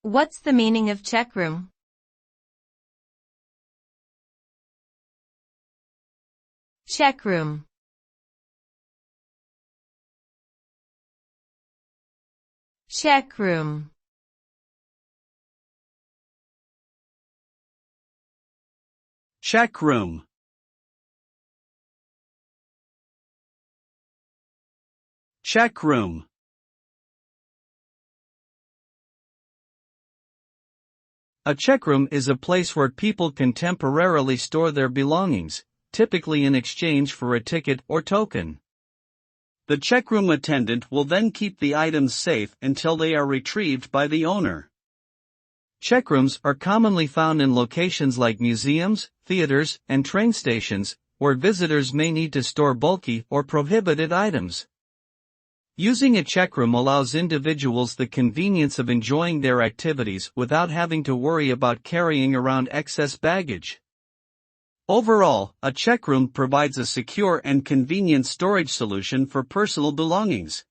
What's the meaning of checkroom? Checkroom. Checkroom. Checkroom. Checkroom. A checkroom is a place where people can temporarily store their belongings, typically in exchange for a ticket or token. The checkroom attendant will then keep the items safe until they are retrieved by the owner. Checkrooms are commonly found in locations like museums, theaters, and train stations, where visitors may need to store bulky or prohibited items. Using a checkroom allows individuals the convenience of enjoying their activities without having to worry about carrying around excess baggage. Overall, a checkroom provides a secure and convenient storage solution for personal belongings.